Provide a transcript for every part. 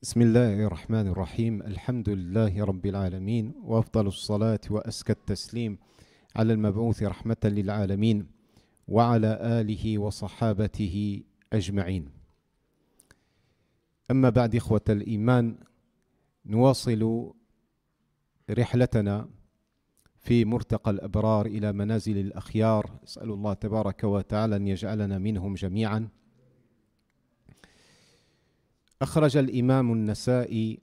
بسم الله الرحمن الرحيم الحمد لله رب العالمين وأفضل الصلاة وأزكى التسليم على المبعوث رحمة للعالمين وعلى آله وصحابته أجمعين. أما بعد، إخوة الإيمان، نواصل رحلتنا في مرتقى الأبرار إلى منازل الأخيار. أسأل الله تبارك وتعالى أن يجعلنا منهم جميعا. أخرج الإمام النسائي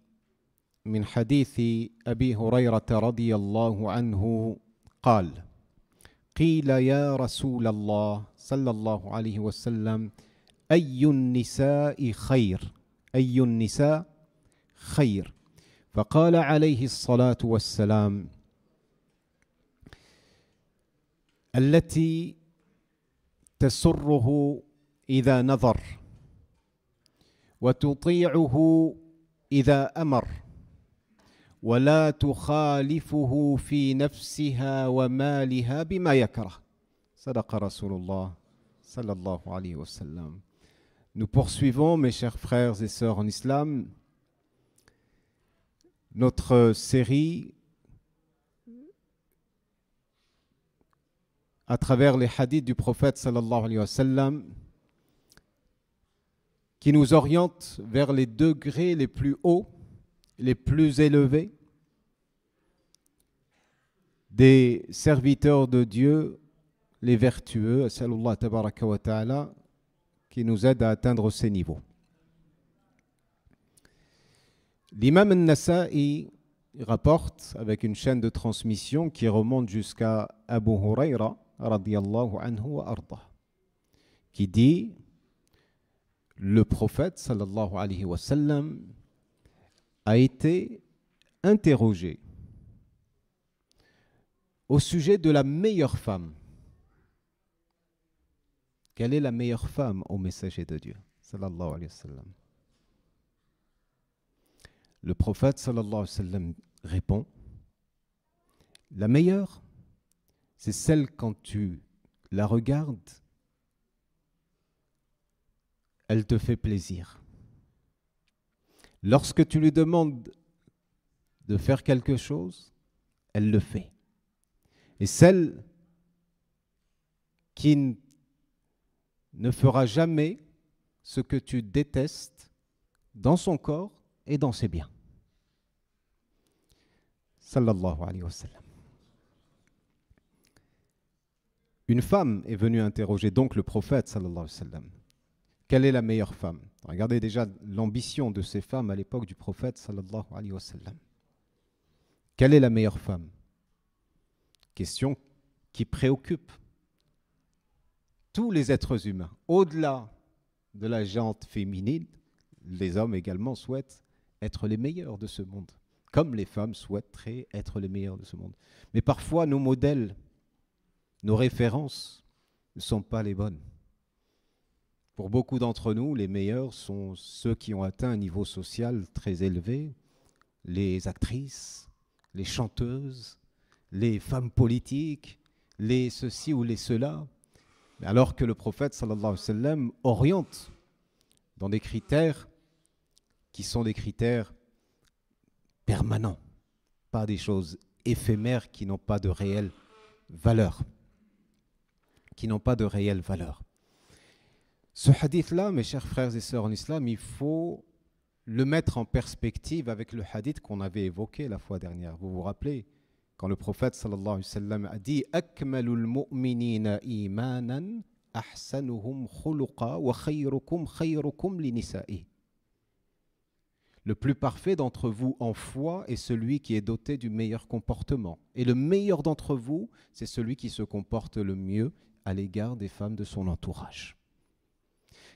من حديث أبي هريرة رضي الله عنه قال: قيل يا رسول الله صلى الله عليه وسلم أي النساء خير؟ أي النساء خير؟ فقال عليه الصلاة والسلام: التي تسره إذا نظر وتطيعه إذا أمر ولا تخالفه في نفسها ومالها بما يكره. صدق رسول الله صلى الله عليه وسلم. Nous poursuivons, mes chers frères et sœurs en islam, notre série à travers les hadiths du prophète sallallahu alayhi wa sallam, qui nous oriente vers les degrés les plus hauts, les plus élevés des serviteurs de Dieu, les vertueux, sallallahu tabaraka wa ta'ala, qui nous aident à atteindre ces niveaux. L'imam al-Nasa'i rapporte avec une chaîne de transmission qui remonte jusqu'à Abu Hurayra radiyallahu anhu wa arda, qui dit: le prophète sallallahu alayhi wa sallam a été interrogé au sujet de la meilleure femme. Quelle est la meilleure femme au messager de Dieu sallallahu alayhi wa sallam? Le prophète sallallahu alayhi wa sallam répond: la meilleure, c'est celle quand tu la regardes, elle te fait plaisir. Lorsque tu lui demandes de faire quelque chose, elle le fait. Et celle qui ne fera jamais ce que tu détestes dans son corps et dans ses biens. Sallallahu alayhi wa sallam. Une femme est venue interroger donc le prophète sallallahu alayhi wa sallam. Quelle est la meilleure femme? Regardez déjà l'ambition de ces femmes à l'époque du prophète sallallahu alayhi wa sallam. Quelle est la meilleure femme? Question qui préoccupe tous les êtres humains. Au-delà de la gente féminine, les hommes également souhaitent être les meilleurs de ce monde, comme les femmes souhaiteraient être les meilleurs de ce monde. Mais parfois, nos modèles, nos références ne sont pas les bonnes. Pour beaucoup d'entre nous, les meilleurs sont ceux qui ont atteint un niveau social très élevé, les actrices, les chanteuses, les femmes politiques, les ceci ou les cela, alors que le prophète sallallahu alayhi wa sallam oriente dans des critères qui sont des critères permanents, pas des choses éphémères qui n'ont pas de réelle valeur. Ce hadith-là, mes chers frères et sœurs en islam, il faut le mettre en perspective avec le hadith qu'on avait évoqué la fois dernière. Vous vous rappelez, quand le prophète sallallahu alayhi wa sallam a dit « Akmalul mu'minina imanan ahsanuhum khuluqa wa khayrukum khayrukum li nisa'i » Le plus parfait d'entre vous en foi est celui qui est doté du meilleur comportement. Et le meilleur d'entre vous, c'est celui qui se comporte le mieux à l'égard des femmes de son entourage.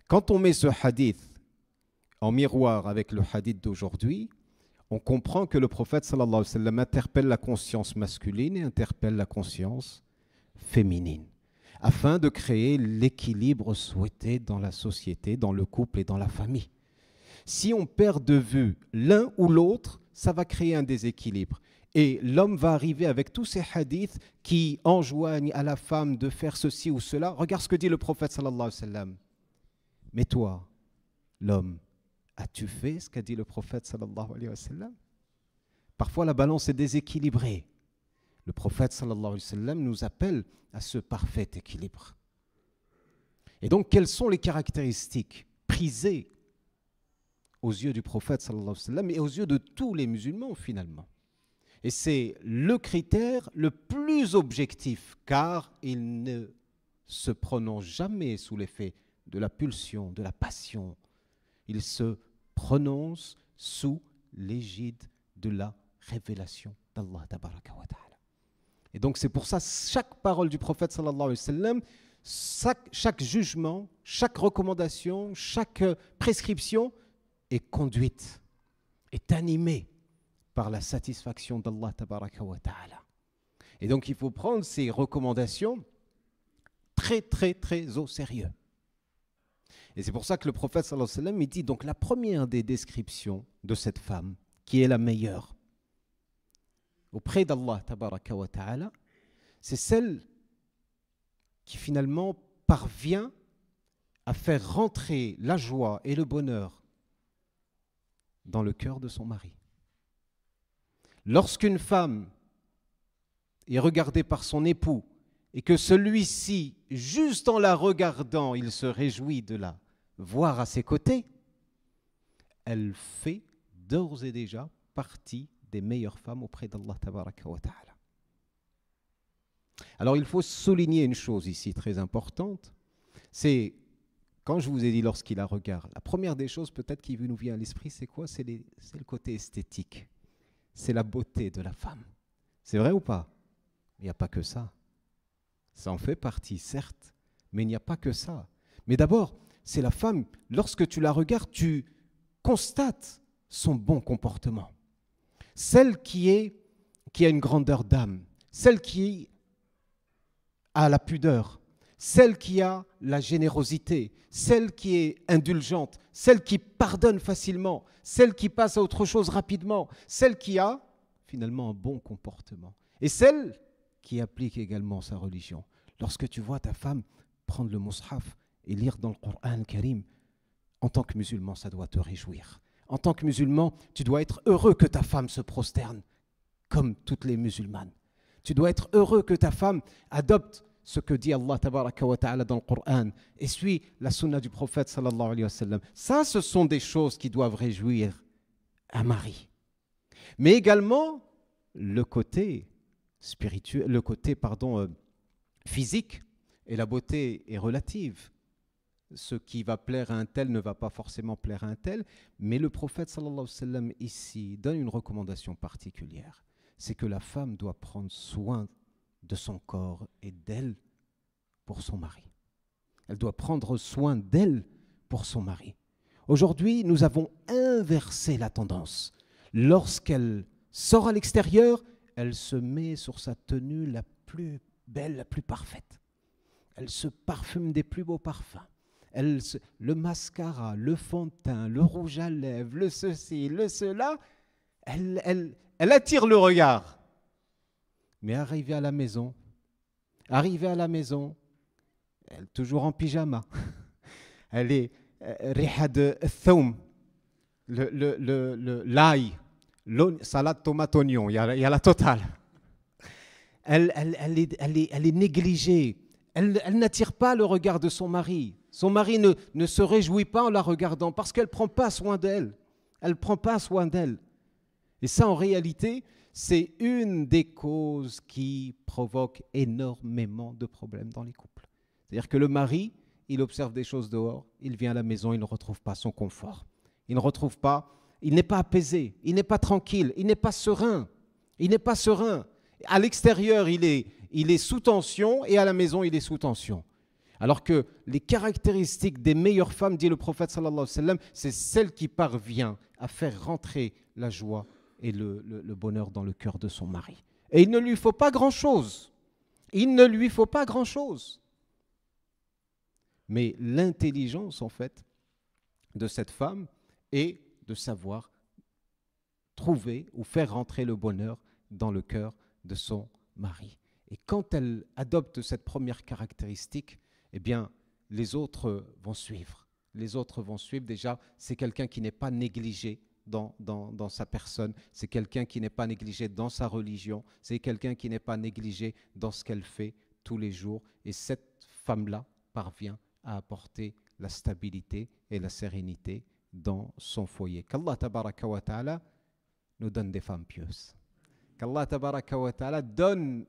Quand on met ce hadith en miroir avec le hadith d'aujourd'hui, on comprend que le prophète sallallahu alayhi wa sallam interpelle la conscience masculine et interpelle la conscience féminine, afin de créer l'équilibre souhaité dans la société, dans le couple et dans la famille. Si on perd de vue l'un ou l'autre, ça va créer un déséquilibre. Et l'homme va arriver avec tous ces hadiths qui enjoignent à la femme de faire ceci ou cela. Regarde ce que dit le prophète sallallahu alayhi wa sallam. Mais toi, l'homme, As-tu fait ce qu'a dit le prophète sallallahu alayhi wa sallam? Parfois la balance est déséquilibrée. Le prophète sallallahu alayhi wa sallam nous appelle à ce parfait équilibre. Et donc, quelles sont les caractéristiques prisées aux yeux du prophète sallallahu alayhi wa sallam et aux yeux de tous les musulmans finalement? Et c'est le critère le plus objectif, car il ne se prononce jamais sous l'effet de la pulsion, de la passion. Il se prononce sous l'égide de la révélation d'Allah tabaraka wa ta'ala. Et donc c'est pour ça chaque parole du prophète sallallahu alayhi wa sallam, chaque jugement, chaque recommandation, chaque prescription est conduite, est animée par la satisfaction d'Allah tabaraka wa ta'ala. Et donc il faut prendre ces recommandations très très très au sérieux. Et c'est pour ça que le prophète sallallahu alayhi wa sallam il dit donc la première des descriptions de cette femme qui est la meilleure auprès d'Allah tabaraka wa ta'ala, c'est celle qui finalement parvient à faire rentrer la joie et le bonheur dans le cœur de son mari. Lorsqu'une femme est regardée par son époux et que celui-ci, juste en la regardant, il se réjouit de la voir à ses côtés, elle fait d'ores et déjà partie des meilleures femmes auprès d'Allah tabaraka wa ta'ala. Alors il faut souligner une chose ici très importante, c'est quand je vous ai dit lorsqu'il la regarde, la première des choses peut-être qui nous vient à l'esprit, c'est quoi? C'est le côté esthétique, c'est la beauté de la femme. C'est vrai ou pas? Il n'y a pas que ça. Ça en fait partie, certes, mais il n'y a pas que ça. Mais d'abord, c'est la femme, lorsque tu la regardes, tu constates son bon comportement. Celle qui a une grandeur d'âme, celle qui a la pudeur, celle qui a la générosité, celle qui est indulgente, celle qui pardonne facilement, celle qui passe à autre chose rapidement, celle qui a finalement un bon comportement. Et celle qui applique également sa religion. Lorsque tu vois ta femme prendre le mushaf et lire dans le Coran Karim, en tant que musulman, ça doit te réjouir. En tant que musulman, tu dois être heureux que ta femme se prosterne, comme toutes les musulmanes. Tu dois être heureux que ta femme adopte ce que dit Allah tabaraka wa ta'ala dans le Coran et suit la sunna du prophète sallallahu alayhi wa sallam. Ça, ce sont des choses qui doivent réjouir un mari. Mais également, le côté spirituel, physique, et la beauté est relative. Ce qui va plaire à un tel ne va pas forcément plaire à un tel, mais le prophète sallallahu alayhi wa sallam ici donne une recommandation particulière, c'est que la femme doit prendre soin de son corps et d'elle pour son mari. Elle doit prendre soin d'elle pour son mari. Aujourd'hui, nous avons inversé la tendance. Lorsqu'elle sort à l'extérieur, elle se met sur sa tenue la plus belle, la plus parfaite. Elle se parfume des plus beaux parfums. Le mascara, le fond de teint, le rouge à lèvres, le ceci, le cela, elle attire le regard. Mais arrivée à la maison, elle est toujours en pyjama. Elle est riha de thoum, l'ail, salade tomate oignon, il y a la totale. Elle est négligée. Elle n'attire pas le regard de son mari. Son mari ne se réjouit pas en la regardant parce qu'elle ne prend pas soin d'elle. Elle ne prend pas soin d'elle. Et ça, en réalité, c'est une des causes qui provoque énormément de problèmes dans les couples. C'est-à-dire que le mari, il observe des choses dehors, il vient à la maison, il ne retrouve pas son confort. Il n'est pas apaisé, il n'est pas tranquille, il n'est pas serein. À l'extérieur, il est sous tension et à la maison, il est sous tension. Alors que les caractéristiques des meilleures femmes, dit le prophète sallallahu alayhi wa sallam, c'est celle qui parvient à faire rentrer la joie et le bonheur dans le cœur de son mari. Et il ne lui faut pas grand-chose. Mais l'intelligence, en fait, de cette femme est de savoir trouver ou faire rentrer le bonheur dans le cœur de son mari. Et quand elle adopte cette première caractéristique, eh bien, les autres vont suivre. les autres vont suivre. Déjà, c'est quelqu'un qui n'est pas négligé dans sa personne, c'est quelqu'un qui n'est pas négligé dans sa religion, c'est quelqu'un qui n'est pas négligé dans ce qu'elle fait tous les jours. Et cette femme-là parvient à apporter la stabilité et la sérénité dans son foyer. Qu'Allah tabaraka wa ta'ala nous donne des femmes pieuses. Qu'Allah tabaraka wa ta'ala donne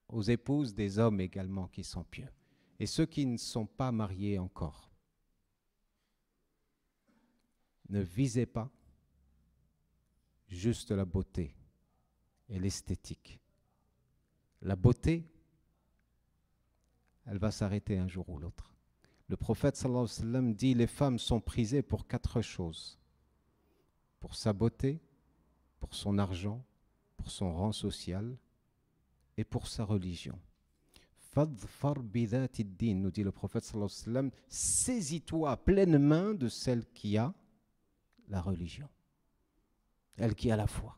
aux épouses des hommes également qui sont pieux. Et ceux qui ne sont pas mariés encore, ne visez pas juste la beauté et l'esthétique. La beauté, elle va s'arrêter un jour ou l'autre. Le prophète sallallahu alayhi wa sallam dit les femmes sont prisées pour 4 choses. Pour sa beauté, pour son argent, pour son rang social et pour sa religion. Fadfar bidhati ad-din, nous dit le prophète sallallahu alayhi wa sallam, saisis-toi à pleine main de celle qui a la religion, elle qui a la foi.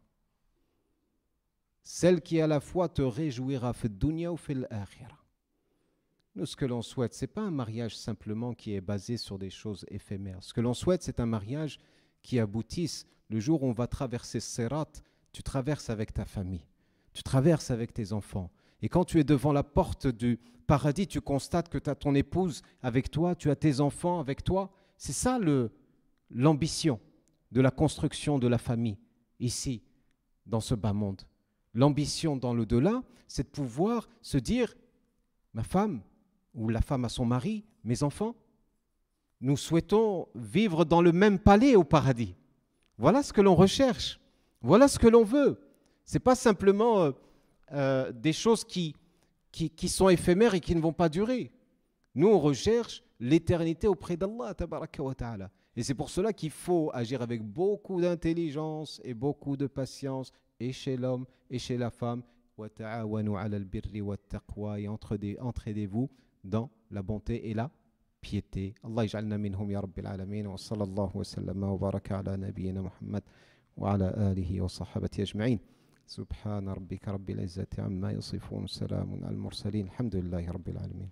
Celle qui a la foi te réjouira fi dunya ou fil akhirah. Nous, ce que l'on souhaite, ce n'est pas un mariage simplement qui est basé sur des choses éphémères. Ce que l'on souhaite, c'est un mariage qui aboutisse. Le jour où on va traverser Sirat, tu traverses avec ta famille, tu traverses avec tes enfants. Et quand tu es devant la porte du paradis, tu constates que tu as ton épouse avec toi, tu as tes enfants avec toi. C'est ça l'ambition de la construction de la famille, ici, dans ce bas monde. L'ambition dans l'au-delà, c'est de pouvoir se dire, ma femme, ou la femme à son mari, mes enfants, nous souhaitons vivre dans le même palais au paradis. Voilà ce que l'on recherche, voilà ce que l'on veut. Ce n'est pas simplement des choses qui sont éphémères et qui ne vont pas durer. Nous, on recherche l'éternité auprès d'Allah, tabaraka wa ta'ala. Et c'est pour cela qu'il faut agir avec beaucoup d'intelligence et beaucoup de patience, et chez l'homme et chez la femme. Et entraidez-vous dans la bonté et la piété. Allah yaj'alna minhum ya rabbil alamin. Wa sallallahu wa sallama wa baraka ala nabiyyina Muhammad wa ala alihi wa sahbihi ajma'in. Subhana rabbika rabbil izzati amma yasifun. Salamun al mursalin. Alhamdulillahi rabbil alamin.